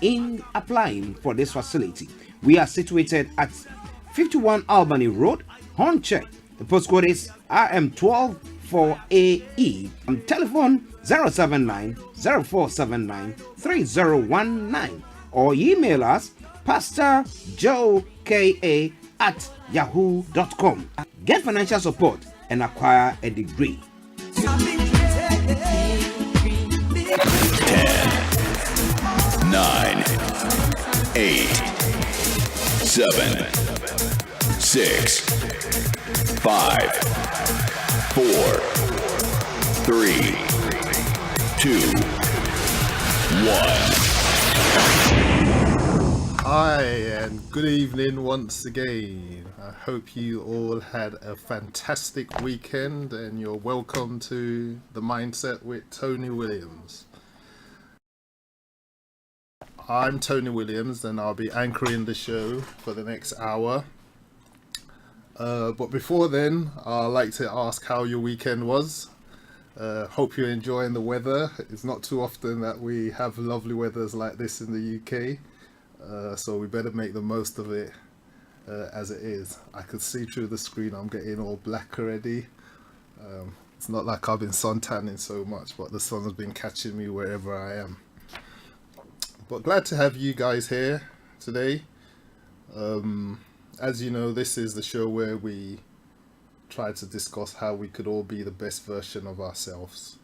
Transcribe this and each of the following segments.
in applying for this facility. We are situated at 51 Albany Road, Hornchurch. The postcode is RM12 4AE. Telephone 079 0479 3019 or email us pastorjoeka@yahoo.com. Get financial support and acquire a degree. 10, 9, 8, 7, 6, 5, 4, 3, 2, 1. Hi and good evening once again. I hope you all had a fantastic weekend and you're welcome to The Mindset with Tony Williams. I'm Tony Williams and I'll be anchoring the show for the next hour. But before then, I'd like to ask how your weekend was. Hope you're enjoying the weather. It's not too often that we have lovely weathers like this in the UK. So we better make the most of it as it is. I could see through the screen I'm getting all black already. It's not like I've been suntanning so much, but the sun has been catching me wherever I am. But glad to have you guys here today. As you know, this is the show where we try to discuss how we could all be the best version of ourselves.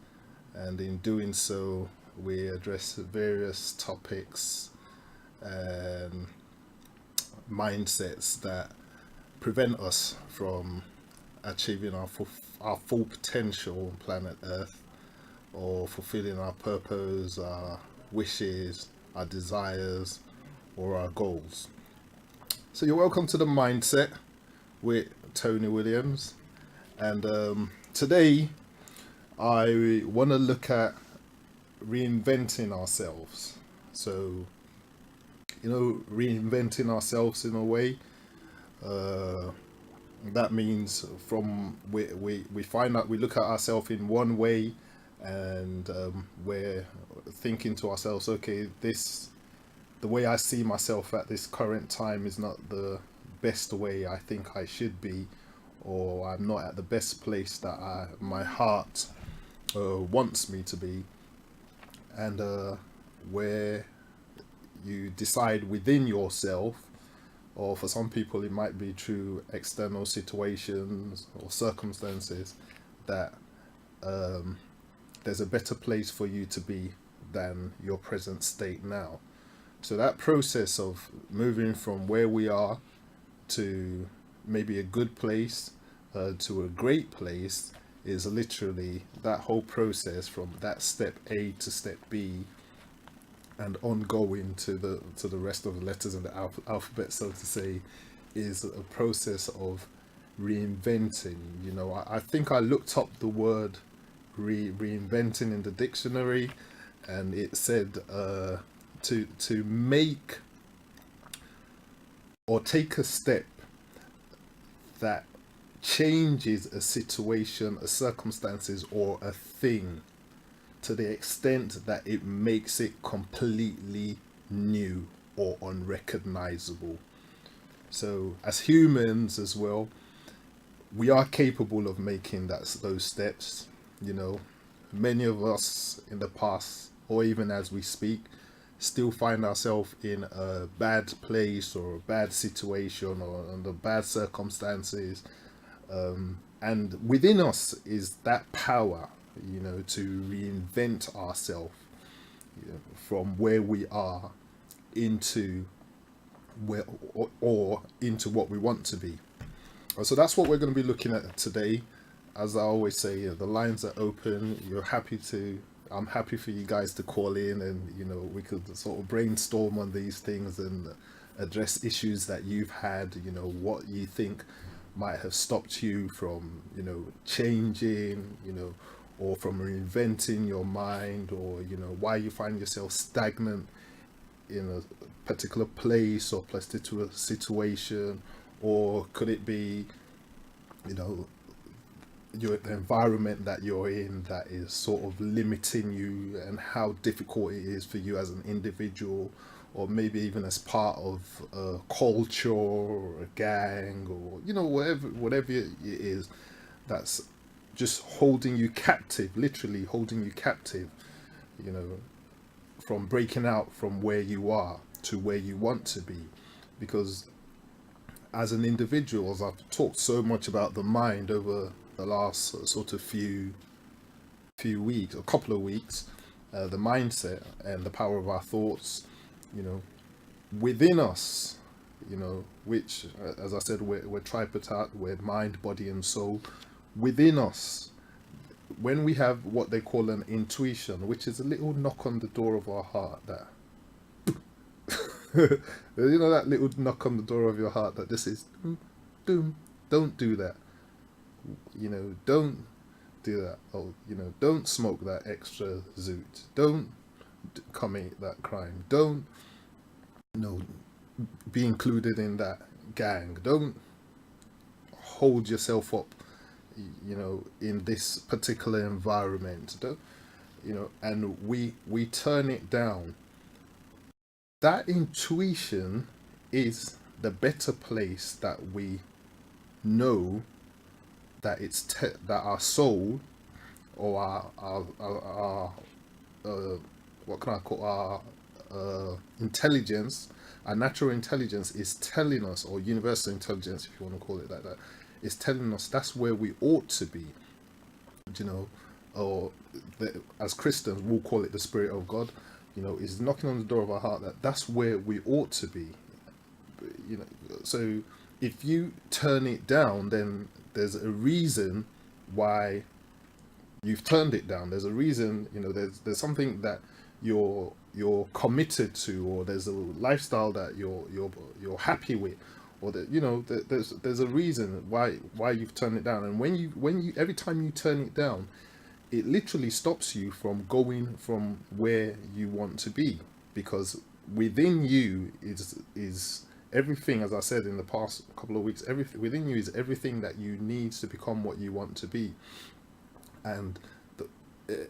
And in doing so, we address various topics and mindsets that prevent us from achieving our full potential on planet Earth, or fulfilling our purpose, our wishes, our desires, or our goals. So you're welcome to The Mindset with Tony Williams, and today I want to look at reinventing ourselves. So reinventing ourselves in a way, that means from we find out we look at ourselves in one way, and we're thinking to ourselves, okay, the way I see myself at this current time is not the best way I think I should be, or I'm not at the best place that my heart wants me to be. And where you decide within yourself, or for some people it might be through external situations or circumstances, that there's a better place for you to be than your present state now. So that process of moving from where we are to maybe a good place to a great place is literally that whole process, from that step A to step B and ongoing to the rest of the letters in the alphabet, so to say, is a process of reinventing. I think I looked up the word reinventing in the dictionary, and it said to make or take a step that changes a situation, a circumstances, or a thing to the extent that it makes it completely new or unrecognizable. So as humans as well, we are capable of making those steps. Many of us in the past, or even as we speak, still find ourselves in a bad place or a bad situation or under bad circumstances, and within us is that power, to reinvent ourselves, from where we are into where or into what we want to be. So that's what we're going to be looking at today. As I always say, the lines are open. I'm happy for you guys to call in, and we could sort of brainstorm on these things and address issues that you've had, what you think might have stopped you from changing, or from reinventing your mind, or why you find yourself stagnant in a particular place or particular situation. Or could it be the environment that you're in that is sort of limiting you, and how difficult it is for you as an individual, or maybe even as part of a culture or a gang, or whatever it is that's just holding you captive, literally holding you captive, you know, from breaking out from where you are to where you want to be. Because as an individual, as I've talked so much about the mind over the last sort of few weeks, a couple of weeks, the mindset and the power of our thoughts, you know, within us, you know, which, as I said, we're tripartite, we're mind, body, and soul. Within us, when we have what they call an intuition, which is a little knock on the door of our heart, that that little knock on the door of your heart that this is doom, don't do that, don't do that, don't smoke that extra zoot, don't commit that crime, don't be included in that gang, don't hold yourself up in this particular environment, don't, and we turn it down. That intuition is the better place that we know that that our soul, or our what can I call, our intelligence, our natural intelligence is telling us, or universal intelligence, if you want to call it like that, is telling us that's where we ought to be, or as Christians we'll call it the Spirit of God, is knocking on the door of our heart that that's where we ought to be. So if you turn it down, then there's a reason why you've turned it down. There's a reason, there's something that you're committed to, or there's a lifestyle that you're happy with, or that there's a reason why you've turned it down. And when you every time you turn it down, it literally stops you from going from where you want to be, because within you is everything, as I said in the past couple of weeks, everything within you is everything that you need to become what you want to be. And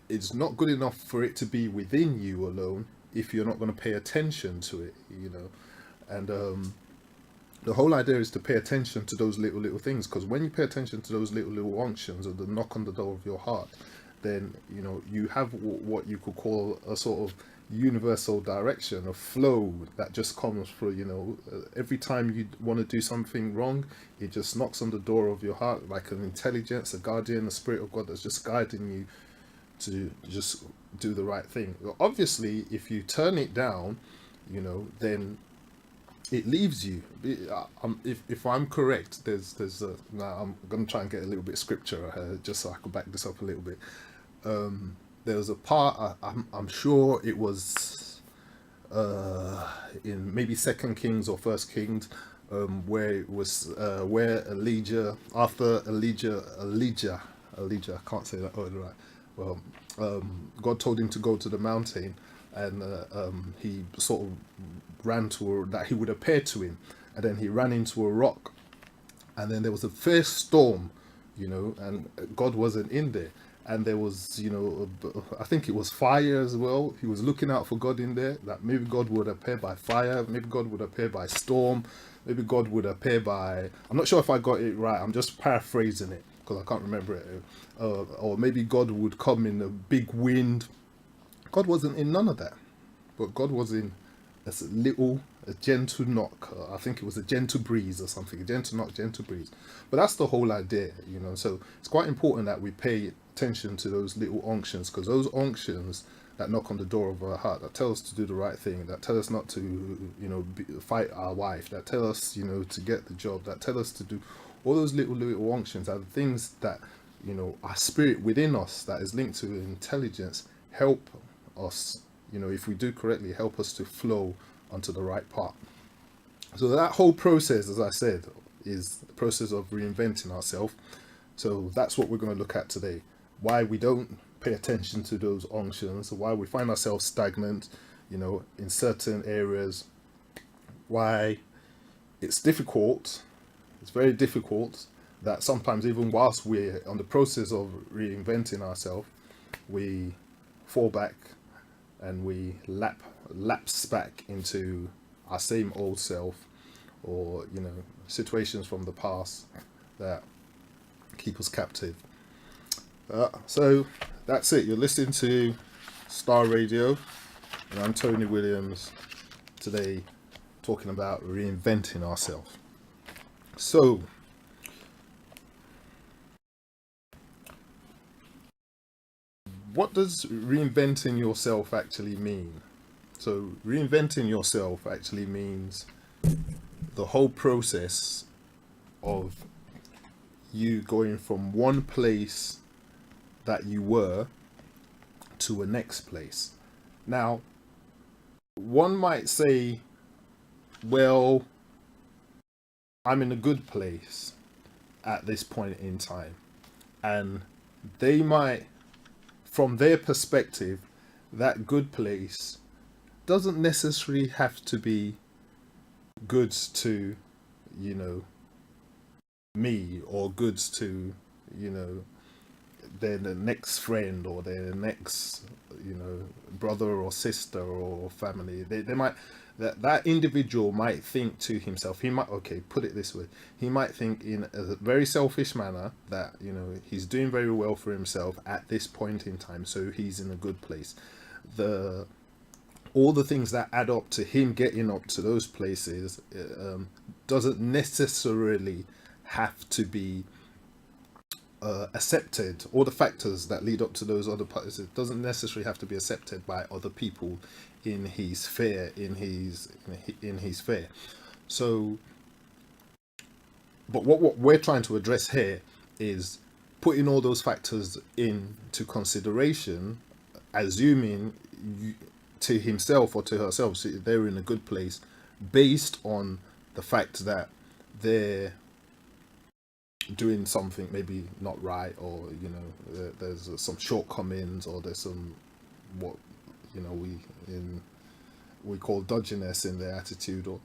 it's not good enough for it to be within you alone if you're not going to pay attention to it, and the whole idea is to pay attention to those little things, because when you pay attention to those little unctions, or the knock on the door of your heart, then you have what you could call a sort of universal direction, a flow that just comes through. Every time you want to do something wrong, it just knocks on the door of your heart, like an intelligence, a guardian, a Spirit of God that's just guiding you to just do the right thing. Obviously, if you turn it down, then it leaves you. If I'm correct, now I'm gonna try and get a little bit of scripture just so I can back this up a little bit. There was a part, I'm sure it was in maybe Second Kings or First Kings, where it was where Elijah, I can't say that word right. Well, God told him to go to the mountain, and he sort of ran to that he would appear to him, and then he ran into a rock, and then there was a fierce storm, and God wasn't in there, and there was, I think it was fire as well. He was looking out for God in there, that maybe God would appear by fire, maybe God would appear by storm, maybe God would appear by, I'm not sure if I got it right, I'm just paraphrasing it because I can't remember it, or maybe God would come in a big wind. God wasn't in none of that, but God was in a gentle knock. I think it was a gentle breeze or something, a gentle knock, gentle breeze. But that's the whole idea, so it's quite important that we pay attention to those little unctions, because those unctions that knock on the door of our heart, that tell us to do the right thing, that tell us not to fight our wife, that tell us to get the job, that tell us to do all those little unctions, are the things that our spirit within us that is linked to intelligence help us, if we do correctly, help us to flow onto the right path. So that whole process, as I said, is the process of reinventing ourselves. So that's what we're going to look at today. Why we don't pay attention to those unctions, why we find ourselves stagnant, in certain areas, why it's difficult, it's very difficult, that sometimes even whilst we're on the process of reinventing ourselves, we fall back and we lapse back into our same old self, or situations from the past that keep us captive. So that's it. You're listening to Star Radio, and I'm Tony Williams today, talking about reinventing ourselves. So, what does reinventing yourself actually mean? So, reinventing yourself actually means the whole process of you going from one place that you were to a next place. Now, one might say, well, I'm in a good place at this point in time. And they might, from their perspective, that good place doesn't necessarily have to be goods to, me, or goods to, their next friend, or their next, brother or sister or family. They might, that individual might think to himself, he might, okay, put it this way, he might think in a very selfish manner that, he's doing very well for himself at this point in time, so he's in a good place. All the things that add up to him getting up to those places doesn't necessarily have to be accepted. All the factors that lead up to those other parts, it doesn't necessarily have to be accepted by other people in his sphere, in his sphere. So, but what we're trying to address here is putting all those factors into consideration, assuming to himself or to herself, so they're in a good place, based on the fact that they're doing something maybe not right, or there's some shortcomings, or there's some what we call dodginess in their attitude, or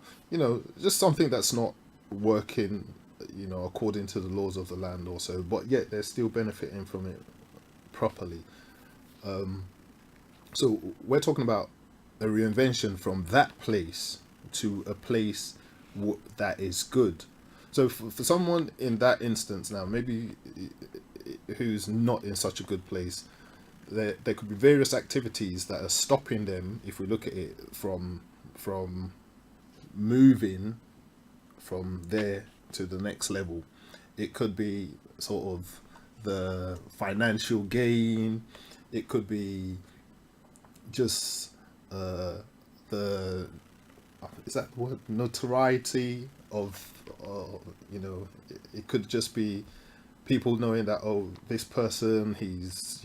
just something that's not working according to the laws of the land or so, but yet they're still benefiting from it properly. So we're talking about a reinvention from that place to a place that is good. So for someone in that instance now, maybe who's not in such a good place, there could be various activities that are stopping them, if we look at it from moving from there to the next level. It could be sort of the financial gain. It could be just the is that the word, notoriety of it could just be people knowing that, oh, this person, he's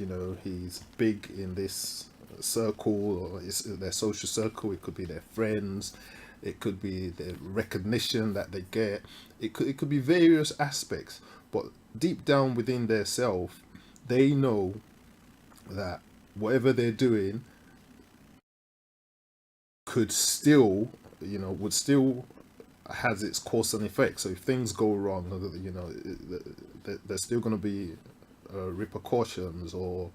big in this circle, or it's their social circle. It could be their friends, it could be the recognition that they get. It could be various aspects, but deep down within their self, they know that whatever they're doing could still, would still has its cause and effect. So if things go wrong, there's still going to be repercussions, or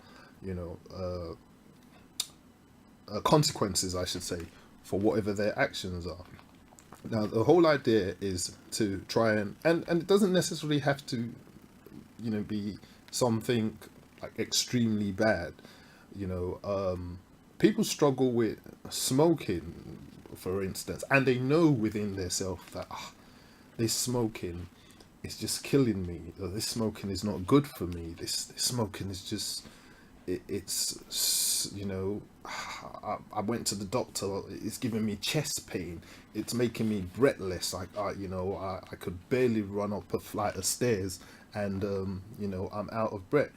consequences, I should say, for whatever their actions are. Now, the whole idea is to try and it doesn't necessarily have to, be something like extremely bad. People struggle with smoking, for instance, and they know within themselves that this smoking is just killing me, or this smoking is not good for me. This smoking is just, I went to the doctor, it's giving me chest pain, it's making me breathless. I could barely run up a flight of stairs, and I'm out of breath.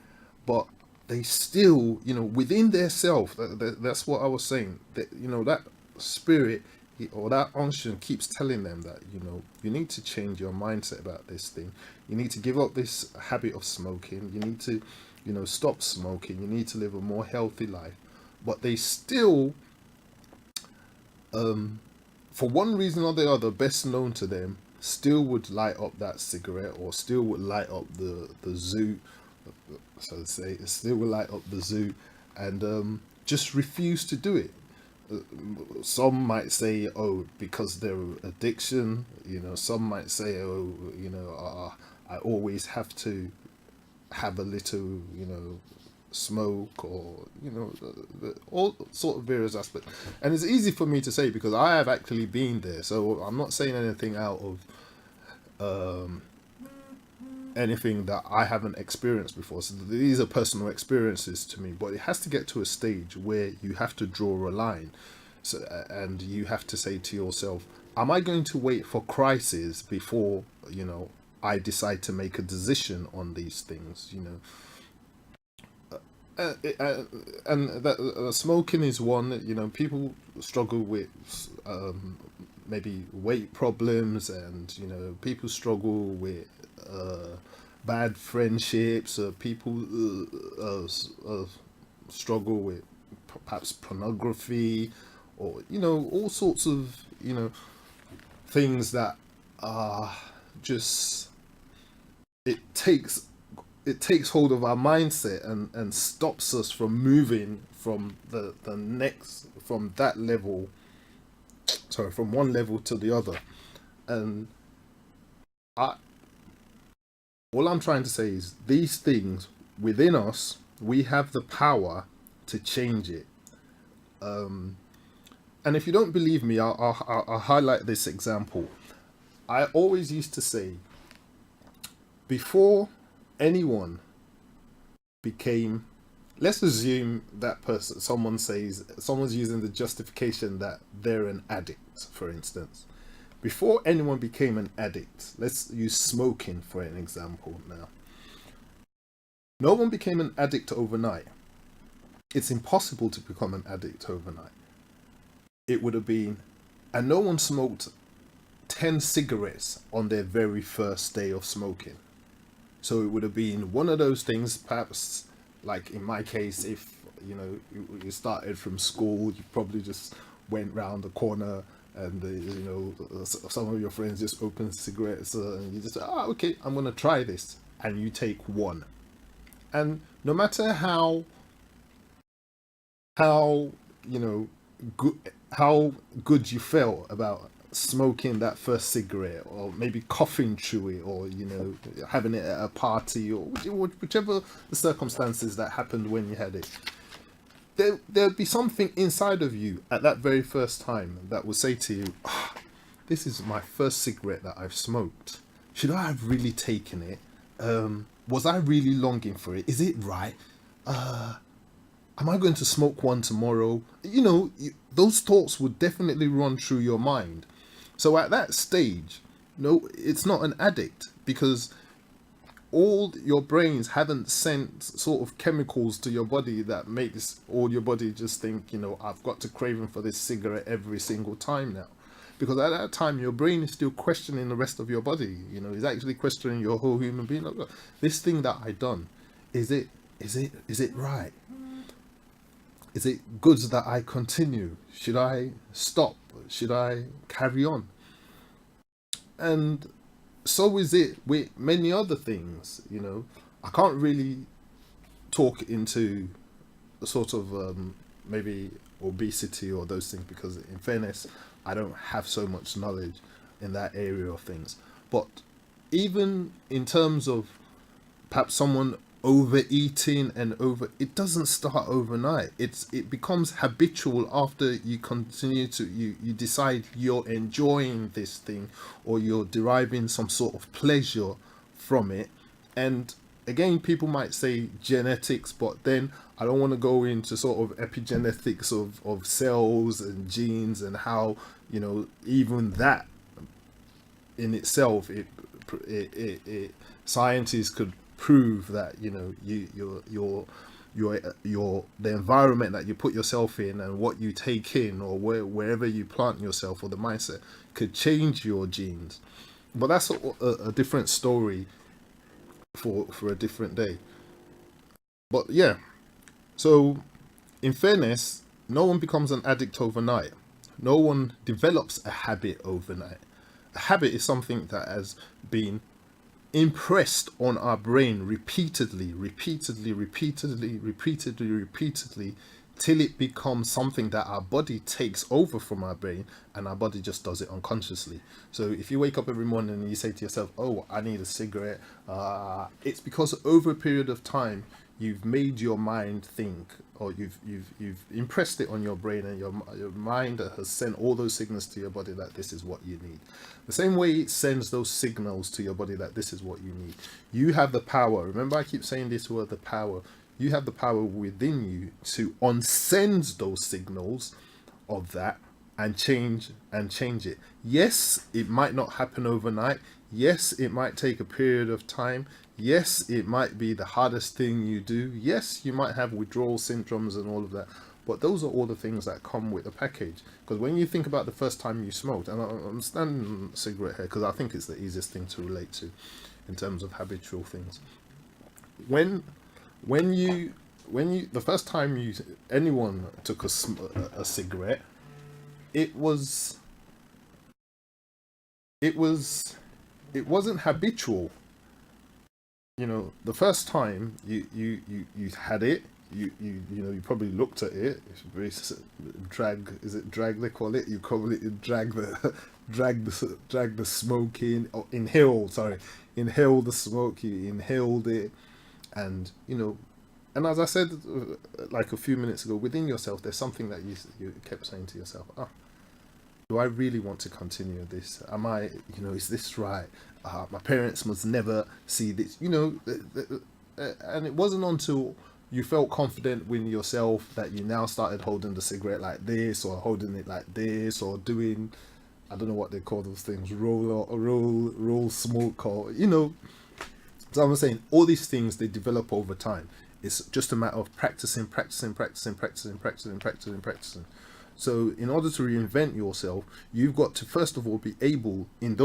But they still, within their self, that's what I was saying, that that spirit or that unction keeps telling them that you need to change your mindset about this thing. You need to give up this habit of smoking. You need to stop smoking. You need to live a more healthy life. But they still, for one reason or the other, best known to them, still would light up that cigarette, or still would light up the zoo, so to say, still would light up the zoo, and just refuse to do it. Some might say, oh, because they're addiction. Some might say, oh, I always have to have a little, smoke, or all sort of various aspects. And it's easy for me to say because I have actually been there, so I'm not saying anything out of anything that I haven't experienced before. So these are personal experiences to me, but it has to get to a stage where you have to draw a line. So, and you have to say to yourself, am I going to wait for crisis before I decide to make a decision on these things? And that smoking is one. People struggle with maybe weight problems, and people struggle with bad friendships. People struggle with perhaps pornography, or all sorts of things that are just, it takes hold of our mindset and stops us from moving from the next, from that level, from one level to the other. And all I'm trying to say is, these things within us, we have the power to change it. And if you don't believe me, I'll highlight this example. I always used to say, before anyone became, let's assume that person, someone's using the justification that they're an addict, for instance. Before anyone became an addict, let's use smoking for an example now. No one became an addict overnight. It's impossible to become an addict overnight. It would have been, and no one smoked 10 cigarettes on their very first day of smoking. So it would have been one of those things, perhaps, like in my case, if you started from school, you probably just went round the corner and some of your friends just opened cigarettes, and you just say, okay, I'm gonna try this, and you take one. And no matter how good you felt about smoking that first cigarette, or maybe coughing through it, or having it at a party, or whichever the circumstances that happened when you had it, there'd be something inside of you at that very first time that would say to you, this is my first cigarette that I've smoked. Should I have really taken it? Was I really longing for it? Is it right? Am I going to smoke one tomorrow? Those thoughts would definitely run through your mind. So at that stage, no, it's not an addict, because all your brains haven't sent sort of chemicals to your body that makes all your body just think, I've got to craving for this cigarette every single time now. Because at that time, your brain is still questioning the rest of your body. It's actually questioning your whole human being. Look, this thing that I done, is it right? Is it good that I continue? Should I stop? Should I carry on? And so is it with many other things. I can't really talk into sort of maybe obesity or those things, because in fairness, I don't have so much knowledge in that area of things. But even in terms of perhaps someone overeating it doesn't start overnight. It becomes habitual after you continue to you decide you're enjoying this thing, or you're deriving some sort of pleasure from it. And again, people might say genetics, but then I don't want to go into sort of epigenetics of cells and genes, and how even that in itself, it scientists could prove that the environment that you put yourself in, and what you take in, or wherever you plant yourself, or the mindset, could change your genes. But that's a different story for a different day. But yeah, so in fairness, no one becomes an addict overnight. No one develops a habit overnight. habit is something that has been impressed on our brain repeatedly, till it becomes something that our body takes over from our brain, and our body just does it unconsciously. So if you wake up every morning and you say to yourself, oh, I need a cigarette, it's because over a period of time you've made your mind think, or you've impressed it on your brain, and your mind has sent all those signals to your body that this is what you need. The same way it sends those signals to your body that this is what you need. You have the power. Remember, I keep saying this word, the power. You have the power within you to unsend those signals of that and change it. Yes, it might not happen overnight. Yes, it might take a period of time. Yes, it might be the hardest thing you do. Yes, you might have withdrawal symptoms and all of that. But those are all the things that come with the package. Because when you think about the first time you smoked, and I'm standing cigarette here because I think it's the easiest thing to relate to in terms of habitual things. When you the first time anyone took a cigarette, it wasn't habitual. You know, the first time you had it, you probably looked at it. It's very drag they call it? You probably drag the smoke in, or inhale the smoke. You inhaled it, and and as I said like a few minutes ago, within yourself there's something that you kept saying to yourself, do I really want to continue this? Am I, is this right? My parents must never see this, and it wasn't until you felt confident with yourself that you now started holding the cigarette like this, or holding it like this, or doing, I don't know what they call those things, roll smoke, or so I'm saying all these things, they develop over time. It's just a matter of practicing. So in order to reinvent yourself, you've got to first of all be able, in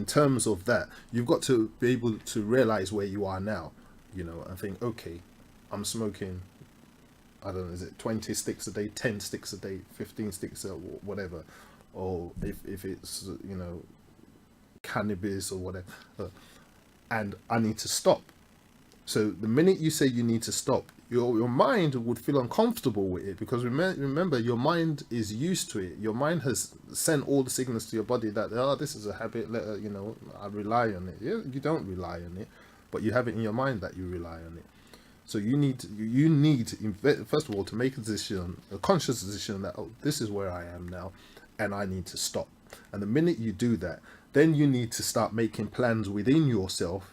terms of that, you've got to be able to realize where you are now, and think, okay, I'm smoking, I don't know, is it 20 sticks a day, 10 sticks a day, 15 sticks or whatever, or if it's cannabis or whatever, and I need to stop. So the minute you say you need to stop, your mind would feel uncomfortable with it, because remember, your mind is used to it. Your mind has sent all the signals to your body that, this is a habit, I rely on it. Yeah, you don't rely on it, but you have it in your mind that you rely on it. So you need first of all to make a decision, a conscious decision that, this is where I am now, and I need to stop. And the minute you do that, then you need to start making plans within yourself,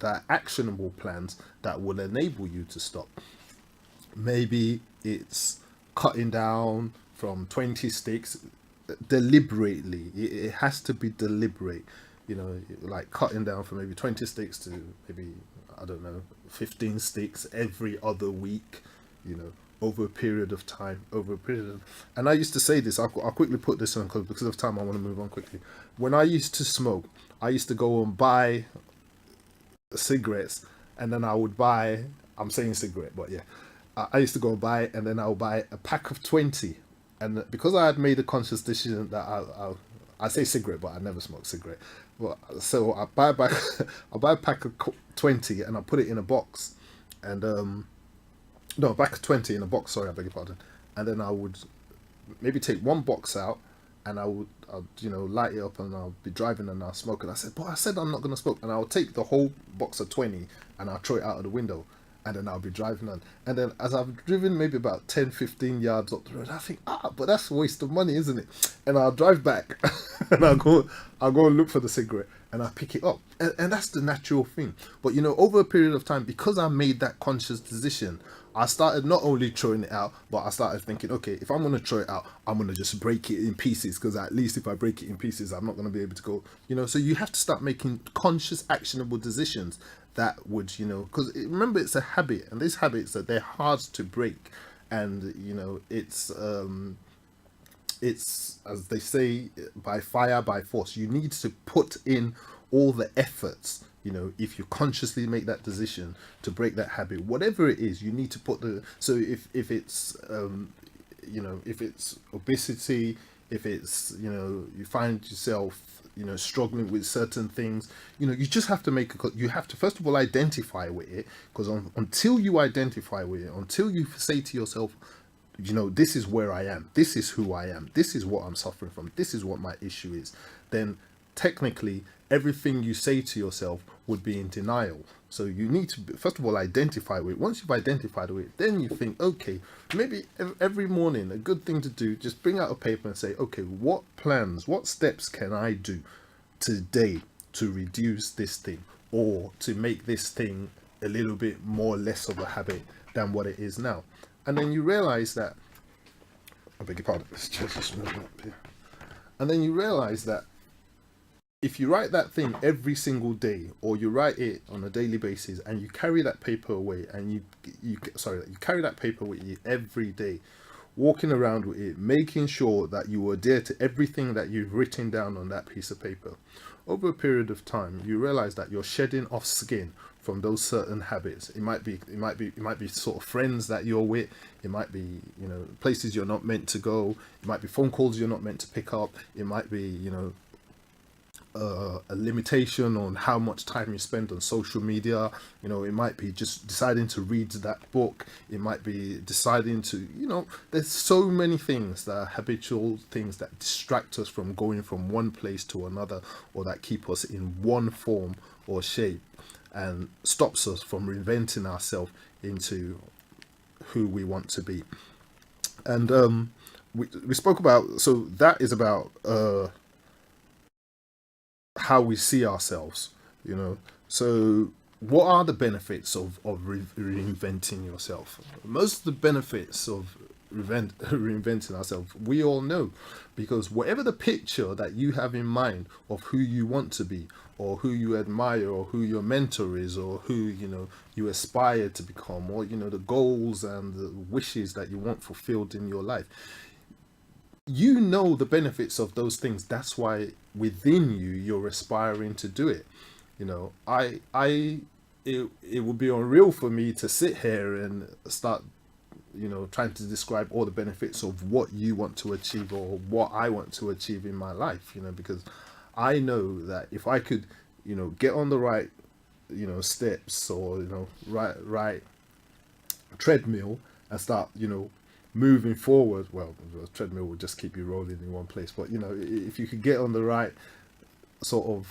that actionable plans that will enable you to stop. Maybe it's cutting down from 20 sticks deliberately. It has to be deliberate, like cutting down from maybe 20 sticks to maybe, I don't know, 15 sticks every other week, over a period of time, and I used to say this, I'll quickly put this on because of time, I want to move on quickly. When I used to smoke, I used to go and buy cigarettes, and then I would buy, I'm saying cigarette, but yeah, I used to go and buy, and then I'll buy a pack of 20, and because I had made a conscious decision that I say cigarette, but I never smoke cigarette, but so I buy a pack of 20, and I put it in a box, and no, a pack of 20 in a box, sorry, I beg your pardon, and then I would maybe take one box out, and I'll light it up, and I'll be driving and I'll smoke. And I said, but I said I'm not going to smoke. And I'll take the whole box of 20 and I'll throw it out of the window, and then I'll be driving on. And then as I've driven maybe about 10-15 yards up the road, I think, but that's a waste of money, isn't it? And I'll drive back and I'll go and look for the cigarette, and I pick it up. And that's the natural thing. But over a period of time, because I made that conscious decision, I started not only throwing it out, but I started thinking, okay, if I'm going to throw it out, I'm going to just break it in pieces, because at least if I break it in pieces, I'm not going to be able to go, so you have to start making conscious, actionable decisions that would, because remember, it's a habit, and these habits, that they're hard to break, and, it's, as they say, by fire, by force. You need to put in all the efforts. If you consciously make that decision to break that habit, whatever it is, you need to put so if it's if it's obesity, if it's, you know, you find yourself, you know, struggling with certain things, you know, you just have to you have to first of all identify with it, because until you identify with it, until you say to yourself, you know, this is where I am, this is who I am, this is what I'm suffering from, this is what my issue is, then technically everything you say to yourself would be in denial. So you need to first of all identify with it. Once you've identified with it, then you think, okay, maybe every morning a good thing to do, just bring out a paper and say, okay, what plans, what steps can I do today to reduce this thing, or to make this thing a little bit more less of a habit than what it is now. And then you realize that, I beg your pardon, let's just move up here. And then you realize that if you write that thing every single day, or you write it on a daily basis, and you carry that paper away, and you carry that paper with you every day, walking around with it, making sure that you adhere to everything that you've written down on that piece of paper, over a period of time, you realize that you're shedding off skin from those certain habits. It might be sort of friends that you're with. It might be, you know, places you're not meant to go. It might be phone calls you're not meant to pick up. It might be, you know, a limitation on how much time you spend on social media. You know, it might be just deciding to read that book. It might be deciding to, you know, there's so many things that are habitual things that distract us from going from one place to another, or that keep us in one form or shape, and stops us from reinventing ourselves into who we want to be. And we spoke about, so that is about how we see ourselves, you know. So what are the benefits of reinventing yourself? Most of the benefits of reinventing ourselves, we all know, because whatever the picture that you have in mind of who you want to be, or who you admire, or who your mentor is, or who, you know, you aspire to become, or, you know, the goals and the wishes that you want fulfilled in your life, you know the benefits of those things. That's why within you, you're aspiring to do it. You know, it would be unreal for me to sit here and start, you know, trying to describe all the benefits of what you want to achieve, or what I want to achieve in my life, you know, because I know that if I could, you know, get on the right, you know, steps, or, you know, right treadmill, and start, you know, moving forward, well, the treadmill will just keep you rolling in one place, but, you know, if you could get on the right sort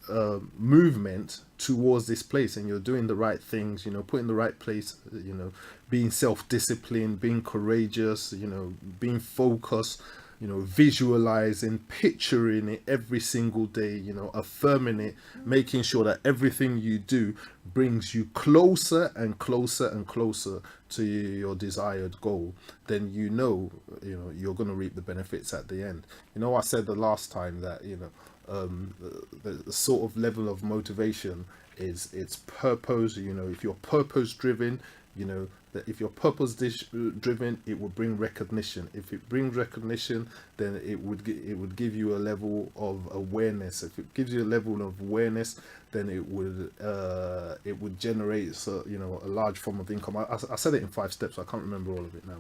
of movement towards this place, and you're doing the right things, you know, putting the right place, you know, being self-disciplined, being courageous, you know, being focused, you know, visualizing, picturing it every single day, you know, affirming it, making sure that everything you do brings you closer and closer and closer to your desired goal, then you know you're going to reap the benefits at the end. You know, I said the last time that, you know, the sort of level of motivation is, it's purpose. You know, if you're purpose driven, you know, that if you're purpose driven, it will bring recognition. If it brings recognition, then it would give you a level of awareness. If it gives you a level of awareness, then it would generate, you know, a large form of income. I said it in 5 steps. I can't remember all of it now,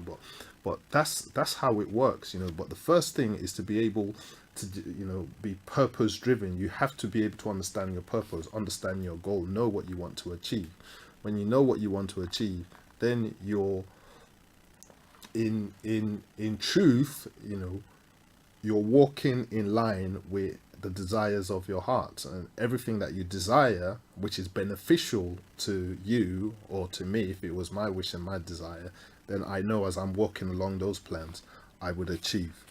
but that's how it works, you know. But the first thing is to be able to, you know, be purpose driven. You have to be able to understand your purpose, understand your goal, know what you want to achieve. When you know what you want to achieve, then you're in truth, you know, you're walking in line with the desires of your heart, and everything that you desire, which is beneficial to you or to me. If it was my wish and my desire, then I know as I'm walking along those plans, I would achieve,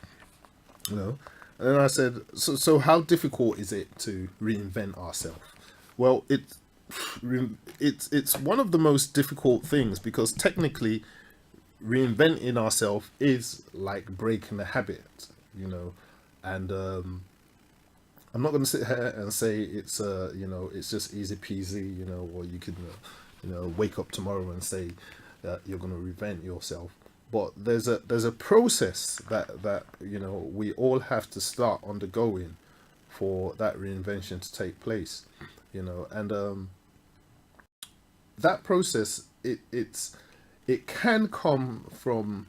you know. And then I said, so how difficult is it to reinvent ourselves? Well, it's one of the most difficult things, because technically reinventing ourselves is like breaking a habit, you know. And I'm not going to sit here and say it's you know, it's just easy peasy, you know, or you could you know, wake up tomorrow and say that you're going to reinvent yourself. But there's a process that you know, we all have to start undergoing for that reinvention to take place, you know. And that process, it can come from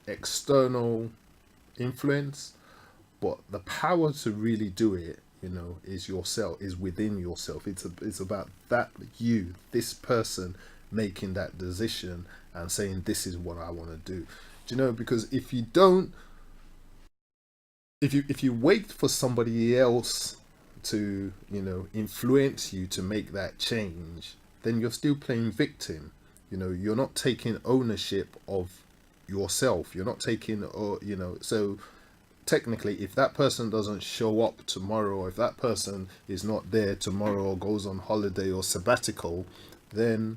external influence, but the power to really do it, is yourself, is within yourself. It's about that this person making that decision and saying, this is what I want to do. Do you know? Because if you don't, if you wait for somebody else to, influence you to make that change, then you're still playing victim. You're not taking ownership of yourself. You're not taking, or so technically, if that person doesn't show up tomorrow, or if that person is not there tomorrow, or goes on holiday or sabbatical, then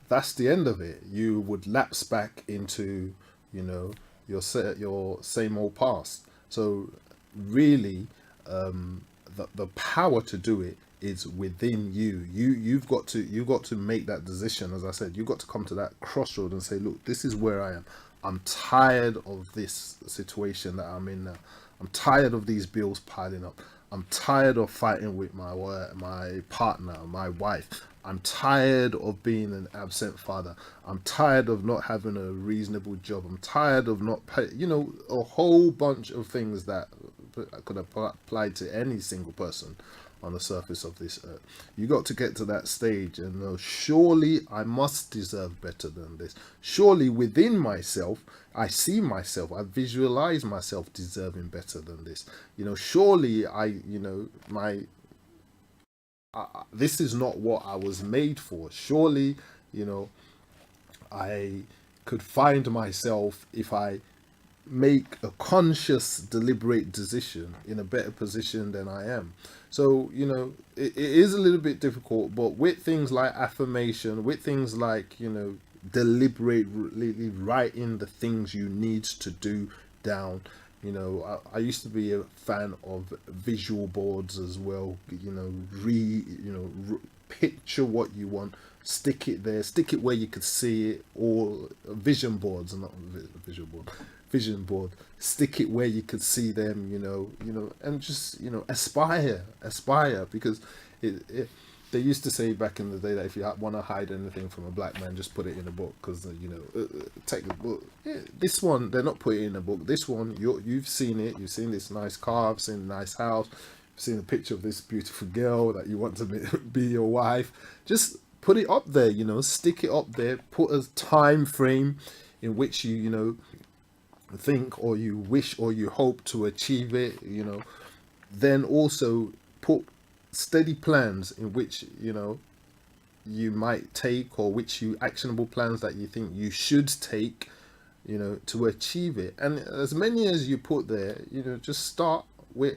that's the end of it. You would lapse back into, your same old past. So really, the power to do it is within you. You've got to make that decision. As I said, you've got to come to that crossroad and say, look, this is where I am. I'm tired of this situation that I'm in now. I'm tired of these bills piling up. I'm tired of fighting with my partner, my wife. I'm tired of being an absent father. I'm tired of not having a reasonable job. I'm tired of not pay, a whole bunch of things that could apply to any single person on the surface of this earth. You got to get to that stage and know, surely I must deserve better than this. Surely within myself, I see myself, I visualize myself deserving better than this. Surely this is not what I was made for. Surely, I could find myself, if I make a conscious, deliberate decision, in a better position than I am. So, it is a little bit difficult, but with things like affirmation, with things like, deliberately writing the things you need to do down. I used to be a fan of visual boards as well. Picture what you want, stick it there, stick it where you could see it, or vision boards, not visual board, vision board. Stick it where you could see them, and just aspire, because they used to say back in the day that if you want to hide anything from a black man, just put it in a book, because take the book. Yeah, this one they're not putting in a book. This one you've seen it. You've seen this nice car. You've seen a nice house. You've seen a picture of this beautiful girl that you want to be your wife. Just put it up there. Stick it up there. Put a time frame in which you think, or you wish, or you hope to achieve it. Then also put steady plans in which you might take, or actionable plans that you think you should take to achieve it. And as many as you put there, just start with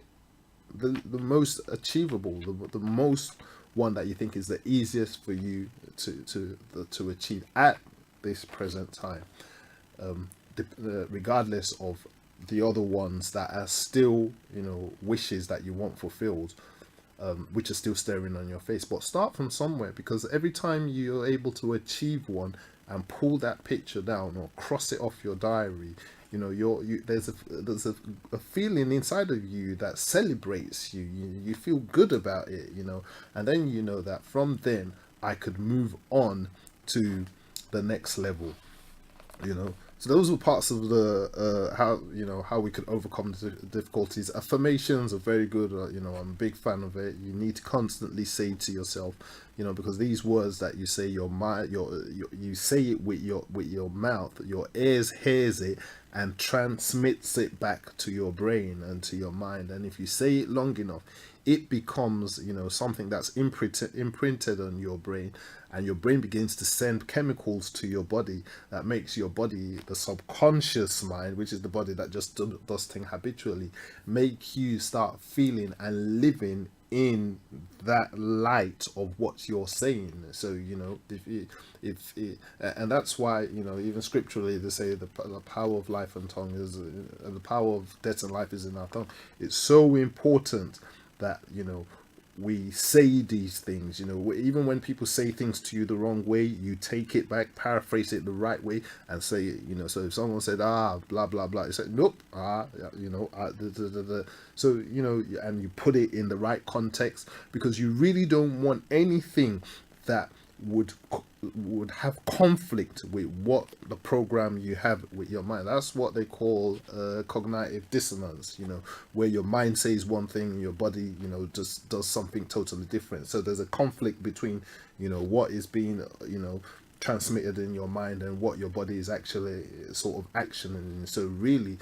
the most achievable, the most one that you think is the easiest for you to achieve at this present time, regardless of the other ones that are still wishes that you want fulfilled, which are still staring on your face. But start from somewhere, because every time you're able to achieve one and pull that picture down or cross it off your diary, there's a feeling inside of you that celebrates you. You feel good about it, and then that from then I could move on to the next level. So those were parts of the how we could overcome the difficulties. Affirmations are very good. I'm a big fan of it. You need to constantly say to yourself, because these words that you say, your mind, you say it with your mouth, your ears hears it and transmits it back to your brain and to your mind. And if you say it long enough, it becomes something that's imprinted on your brain, and your brain begins to send chemicals to your body that makes your body, the subconscious mind, which is the body that just does things habitually, make you start feeling and living in that light of what you're saying. So and that's why even scripturally they say the power of life and tongue is the power of death and life is in our tongue. It's so important that we say these things. Even when people say things to you the wrong way, you take it back, paraphrase it the right way, and say it. So if someone said blah blah blah, you say nope, so and you put it in the right context, because you really don't want anything that would have conflict with what the program you have with your mind. That's what they call cognitive dissonance, where your mind says one thing and your body, just does something totally different. So there's a conflict between, what is being, transmitted in your mind and what your body is actually sort of actioning. So really,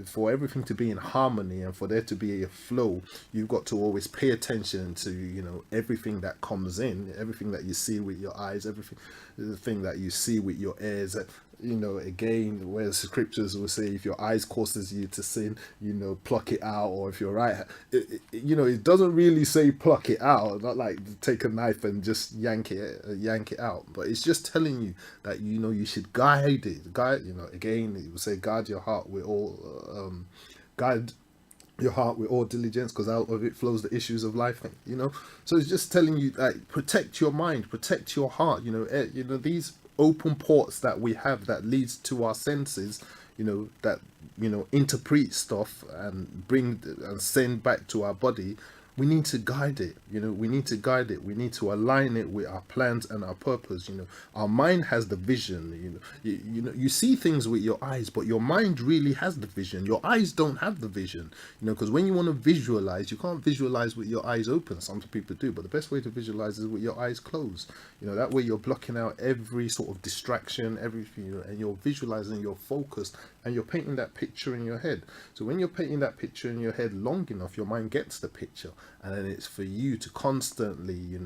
for everything to be in harmony and for there to be a flow, you've got to always pay attention to everything that comes in, everything that you see with your eyes, everything the thing that you see with your ears. Again, where the scriptures will say, if your eyes causes you to sin, pluck it out. Or if you're right, it doesn't really say pluck it out, not like take a knife and just yank it out, but it's just telling you that you should guide it. Again, it will say guard your heart with all guide your heart with all diligence, because out of it flows the issues of life. So it's just telling you that protect your mind, protect your heart. These open ports that we have that leads to our senses, that interpret stuff and bring and send back to our body. We need to guide it. We need to guide it. We need to align it with our plans and our purpose. Our mind has the vision. You see things with your eyes, but your mind really has the vision. Your eyes don't have the vision. Because when you want to visualize, you can't visualize with your eyes open. Some people do, but the best way to visualize is with your eyes closed. That way you're blocking out every sort of distraction, everything, and you're visualizing, you're focused, and you're painting that picture in your head. So when you're painting that picture in your head long enough, your mind gets the picture. And then it's for you to constantly,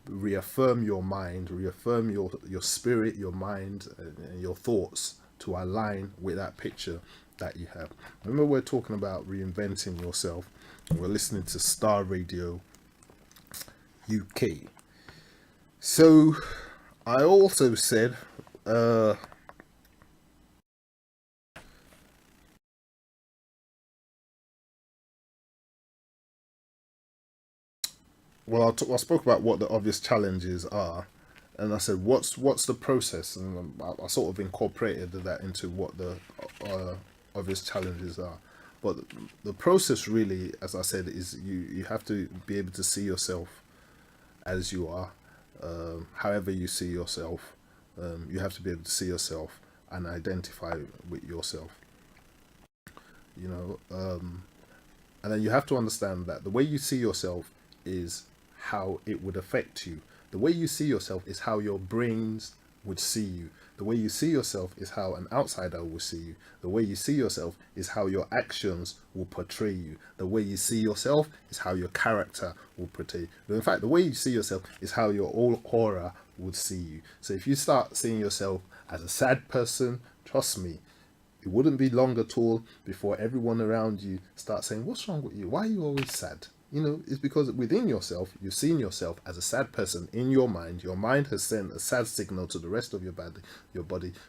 reaffirm your mind, reaffirm your spirit, your mind, and your thoughts to align with that picture that you have. Remember, we're talking about reinventing yourself. We're listening to Starr Radio UK. So I also said, I spoke about what the obvious challenges are, and I said, what's the process? And I sort of incorporated that into what the obvious challenges are. But the process really, as I said, is you have to be able to see yourself as you are, however you see yourself. You have to be able to see yourself and identify with yourself. And then you have to understand that the way you see yourself is how it would affect you. The way you see yourself is how your brains would see you. The way you see yourself is how an outsider will see you. The way you see yourself is how your actions will portray you. The way you see yourself is how your character will portray you. In fact, the way you see yourself is how your whole aura would see you. So if you start seeing yourself as a sad person, trust me, it wouldn't be long at all before everyone around you starts saying, what's wrong with you? Why are you always sad? It's because within yourself, you've seen yourself as a sad person in your mind. Your mind has sent a sad signal to the rest of your body.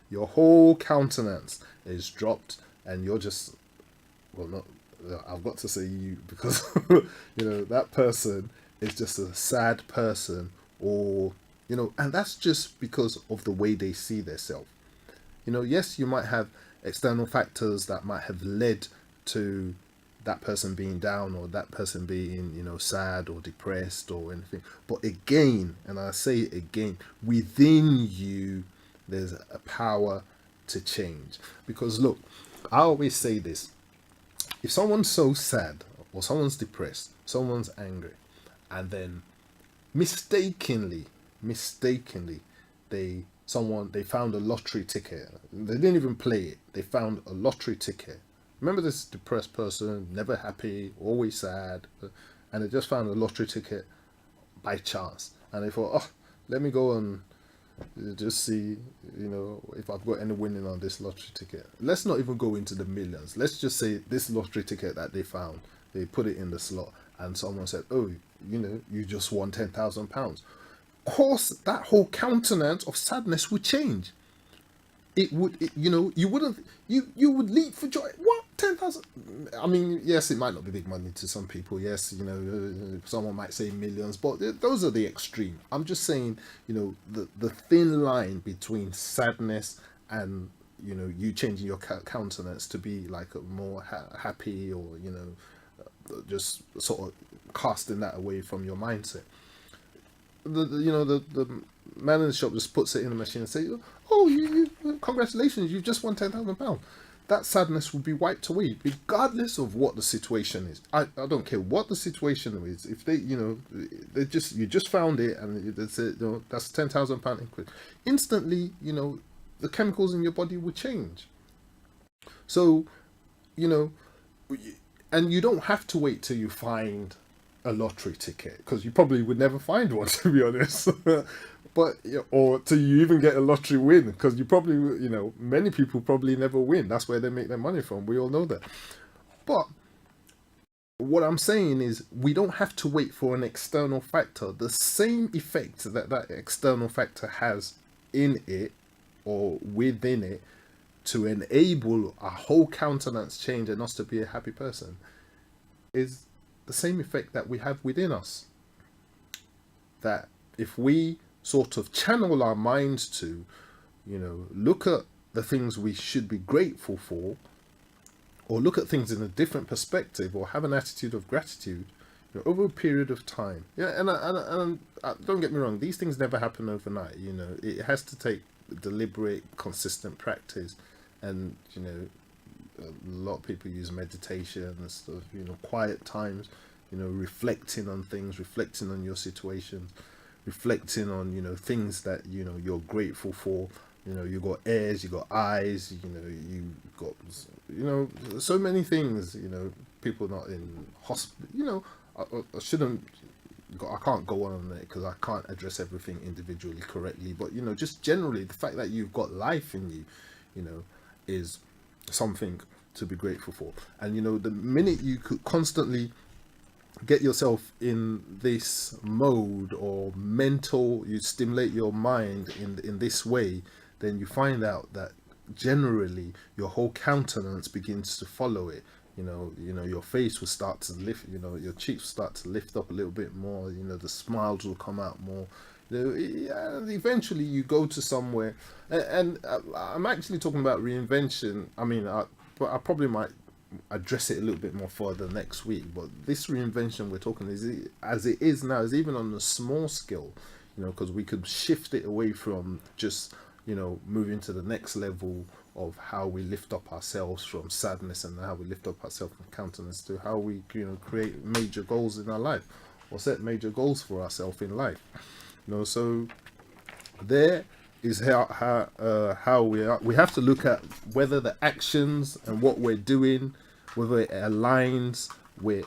Your whole countenance is dropped, and you're just, I've got to say you, because, that person is just a sad person, or, and that's just because of the way they see themselves. Yes, you might have external factors that might have led to that person being down, or that person being, sad or depressed or anything. But again, and I say it again, within you, there's a power to change. Because look, I always say this: if someone's so sad, or someone's depressed, someone's angry, and then mistakenly, they found a lottery ticket. They didn't even play it. They found a lottery ticket. Remember this depressed person, never happy, always sad, and they just found a lottery ticket by chance. And they thought, let me go and just see, if I've got any winning on this lottery ticket. Let's not even go into the millions. Let's just say this lottery ticket that they found, they put it in the slot, and someone said, you just won £10,000. Of course, that whole countenance of sadness would change. You would leap for joy. What? 10,000? I mean, yes, it might not be big money to some people. Yes, someone might say millions, but those are the extreme. I'm just saying, the thin line between sadness and, you changing your countenance to be like a more happy, or, just sort of casting that away from your mindset. The man in the shop just puts it in the machine and say, "Oh, congratulations, you've just won £10,000." That sadness would be wiped away, regardless of what the situation is. I don't care what the situation is. If they, you just found it and that's it, that's £10,000 increase. Instantly, the chemicals in your body would change. So, and you don't have to wait till you find a lottery ticket, because you probably would never find one, to be honest. But or till you even get a lottery win, because you probably, many people probably never win. That's where they make their money from. We all know that. But what I'm saying is, we don't have to wait for an external factor. The same effect that external factor has in it or within it to enable a whole countenance change and us to be a happy person is the same effect that we have within us. That if we sort of channel our minds to, look at the things we should be grateful for, or look at things in a different perspective, or have an attitude of gratitude, over a period of time. And don't get me wrong, these things never happen overnight. It has to take deliberate, consistent practice, and a lot of people use meditation and stuff, quiet times, reflecting on things, reflecting on your situations, reflecting on, things that, you're grateful for. You got ears, you got eyes, you got, so many things, people not in hospital, I shouldn't, I can't go on it because I can't address everything individually correctly, but, just generally the fact that you've got life in you, is something to be grateful for. And the minute you could constantly get yourself in this mode or you stimulate your mind in this way, then you find out that generally your whole countenance begins to follow it. Your face will start to lift, your cheeks will start to lift up a little bit more, the smiles will come out more. And eventually you go to somewhere, and I'm actually talking about reinvention. I mean, but I probably might address it a little bit more further next week. But this reinvention we're talking as it is now is even on a small scale, because we could shift it away from just moving to the next level of how we lift up ourselves from sadness, and how we lift up ourselves from countenance, to how we create major goals in our life, or set major goals for ourselves in life. So there is how we have to look at whether the actions and what we're doing, whether it aligns with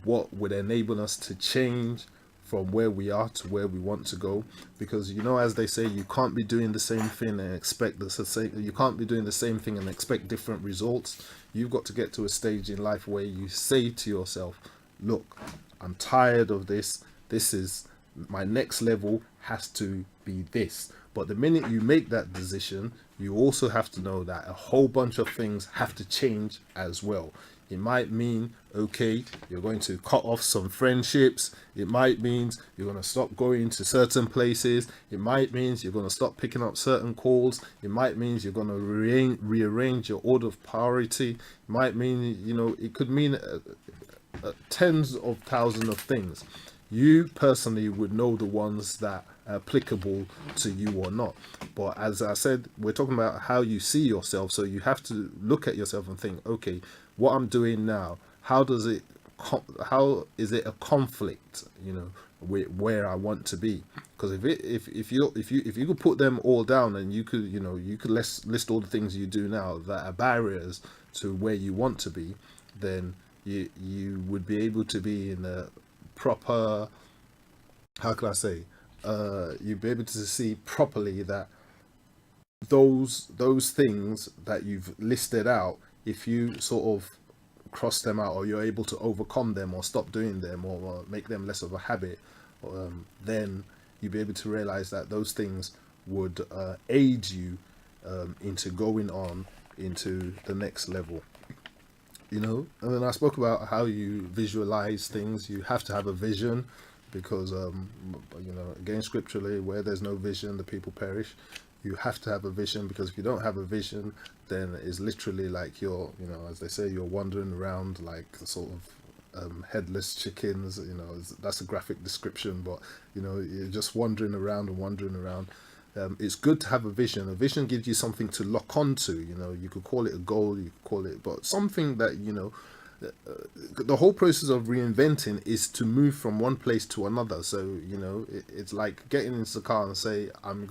what would enable us to change from where we are to where we want to go. Because as they say, you can't be doing the same thing and expect you can't be doing the same thing and expect different results. You've got to get to a stage in life where you say to yourself, look, I'm tired of this. This is my next level, has to be this. But the minute you make that decision, you also have to know that a whole bunch of things have to change as well. It might mean, okay, you're going to cut off some friendships. It might mean you're going to stop going to certain places. It might mean you're going to stop picking up certain calls. It might mean you're going to rearrange your order of priority. It might mean, it could mean tens of thousands of things. You personally would know the ones that are applicable to you or not. But as I said, we're talking about how you see yourself. So you have to look at yourself and think, okay, what I'm doing now, how is it a conflict, with where I want to be? Because if you could put them all down, and you could list all the things you do now that are barriers to where you want to be, then you would be able to be in a proper, how can I say, you'd be able to see properly that those things that you've listed out, if you sort of cross them out, or you're able to overcome them, or stop doing them, or make them less of a habit, then you'll be able to realize that those things would aid you into going on into the next level. And then I spoke about how you visualize things. You have to have a vision, because again, scripturally, where there's no vision, the people perish. You have to have a vision, because if you don't have a vision, then it's literally like you're, as they say, you're wandering around like sort of headless chickens. You know, that's a graphic description, but you know, you're just wandering around and wandering around. It's good to have a vision. A vision gives you something to lock onto. You know, you could call it a goal, you could call it, but something that, you know, the whole process of reinventing is to move from one place to another. So, you know, it's like getting into the car and say, I'm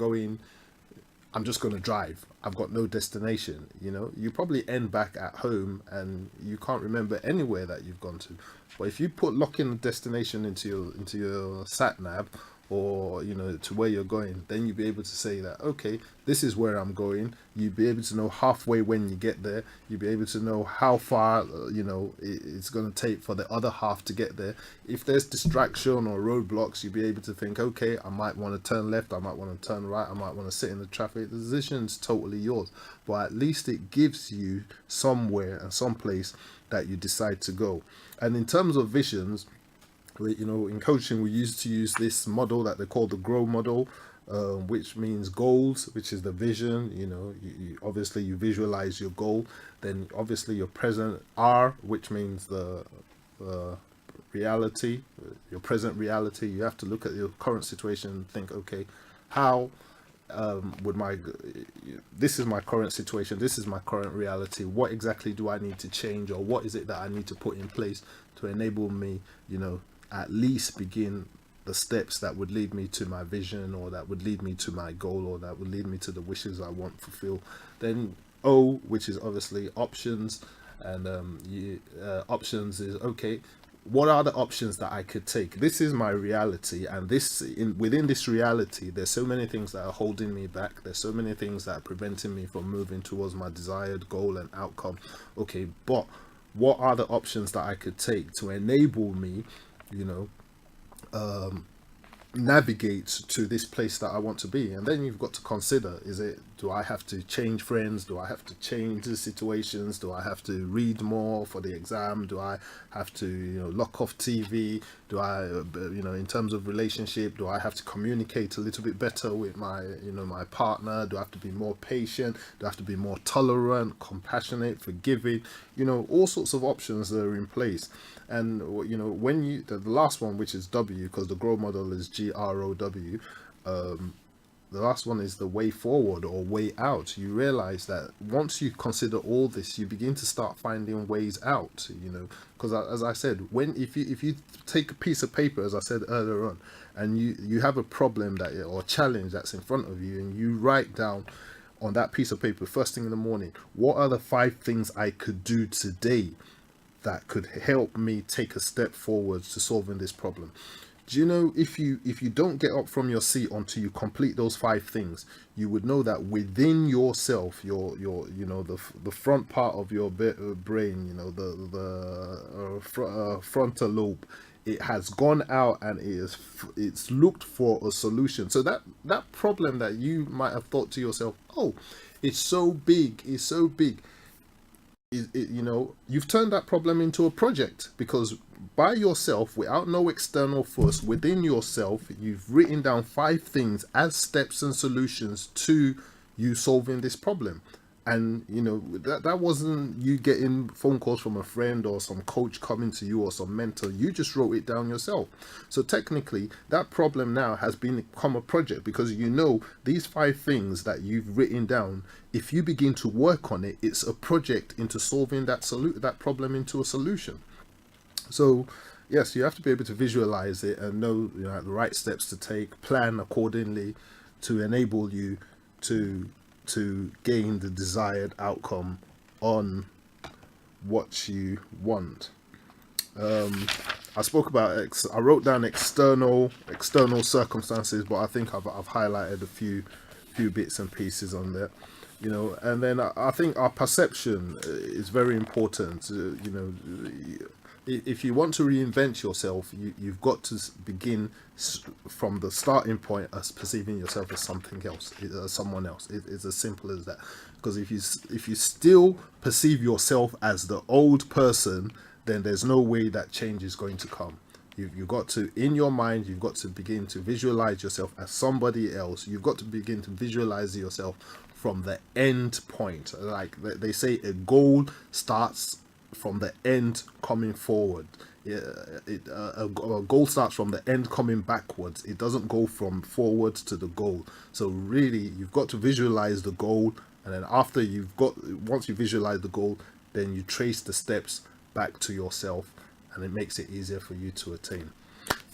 just going to drive. I've got no destination. You know, you probably end back at home and you can't remember anywhere that you've gone to. But if you lock in a destination into your sat nav, or you know, to where you're going, then you'll be able to say that, okay, this is where I'm going. You'll be able to know halfway when you get there. You'll be able to know how far you know, it's going to take for the other half to get there. If there's distraction or roadblocks, you'll be able to think, okay, I might want to turn left, I might want to turn right, I might want to sit in the traffic. The decision's totally yours, but at least it gives you somewhere and some place that you decide to go. And in terms of visions, you know, in coaching, we used to use this model that they call the GROW model, which means goals, which is the vision. You know, obviously you visualize your goal. Then obviously your present R, which means the reality, your present reality. You have to look at your current situation and think, okay, how would this is my current situation, this is my current reality, what exactly do I need to change, or what is it that I need to put in place to enable me, you know, at least begin the steps that would lead me to my vision, or that would lead me to my goal, or that would lead me to the wishes I want fulfilled. Then O, which is obviously options, and options is, okay, what are the options that I could take? This is my reality, and within this reality, there's so many things that are holding me back. There's so many things that are preventing me from moving towards my desired goal and outcome. Okay, but what are the options that I could take to enable me, you know, navigate to this place that I want to be? And then you've got to consider, do I have to change friends? Do I have to change the situations? Do I have to read more for the exam? Do I have to, you know, lock off TV? Do I, you know, in terms of relationship, do I have to communicate a little bit better with my, you know, my partner? Do I have to be more patient? Do I have to be more tolerant, compassionate, forgiving? You know, all sorts of options that are in place. And, you know, when the last one, which is W, because the GROW model is GROW, the last one is the way forward or way out. You realize that once you consider all this, you begin to start finding ways out, you know, because as I said, if you take a piece of paper, as I said earlier on, and you have a problem or challenge that's in front of you, and you write down on that piece of paper first thing in the morning, what are the 5 things I could do today that could help me take a step forward to solving this problem? Do you know, if you don't get up from your seat until you complete those 5 things, you would know that within yourself, your you know, the front part of your brain, you know, the frontal lobe, it has gone out and it's looked for a solution. So that problem that you might have thought to yourself, oh, it's so big, you know, you've turned that problem into a project, because by yourself, without no external force, within yourself, you've written down 5 things as steps and solutions to you solving this problem. And you know, that wasn't you getting phone calls from a friend or some coach coming to you or some mentor. You just wrote it down yourself. So technically that problem now has become a project, because you know these 5 things that you've written down, if you begin to work on it, it's a project into solving that problem into a solution. So yes, you have to be able to visualize it and know, you know, the right steps to take, plan accordingly to enable you to gain the desired outcome on what you want. I spoke about I wrote down external circumstances, but I think I've highlighted a few bits and pieces on there, you know. And then I think our perception is very important. You know, if you want to reinvent yourself, you've got to begin from the starting point as perceiving yourself as something else, as someone else. It's as simple as that. Because if you still perceive yourself as the old person, then there's no way that change is going to come. You've got to, in your mind, you've got to begin to visualize yourself as somebody else. You've got to begin to visualize yourself from the end point. Like they say, a goal starts from the end coming forward. Yeah, a goal starts from the end coming backwards. It doesn't go from forward to the goal. So really, you've got to visualize the goal, and then once you visualize the goal, then you trace the steps back to yourself, and it makes it easier for you to attain.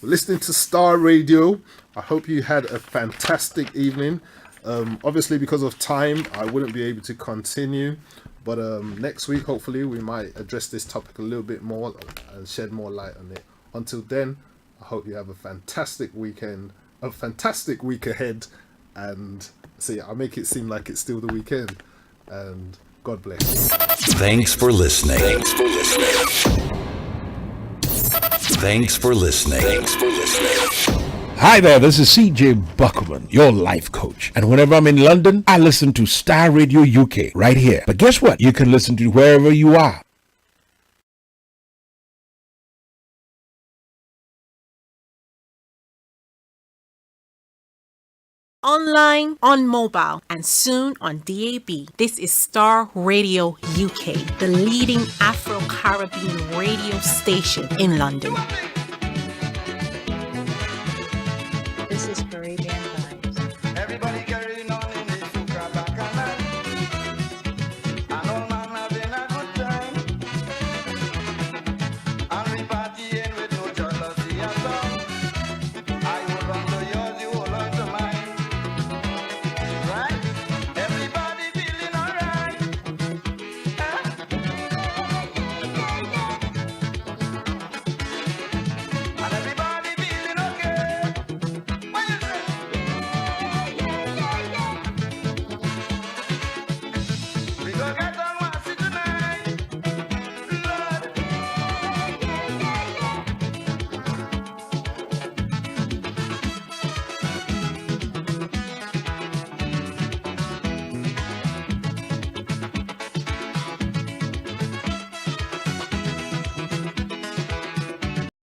We're listening to Starr Radio. I hope you had a fantastic evening. Obviously, because of time, I wouldn't be able to continue. But next week, hopefully, we might address this topic a little bit more and shed more light on it. Until then, I hope you have a fantastic weekend, a fantastic week ahead. And see, I make it seem like it's still the weekend. And God bless. Thanks for listening. Thanks for listening. Thanks for listening. Thanks for listening. Hi there, this is CJ Buckman, your life coach. And whenever I'm in London, I listen to Starr Radio UK right here. But guess what? You can listen to wherever you are. Online, on mobile, and soon on DAB. This is Starr Radio UK, the leading Afro-Caribbean radio station in London.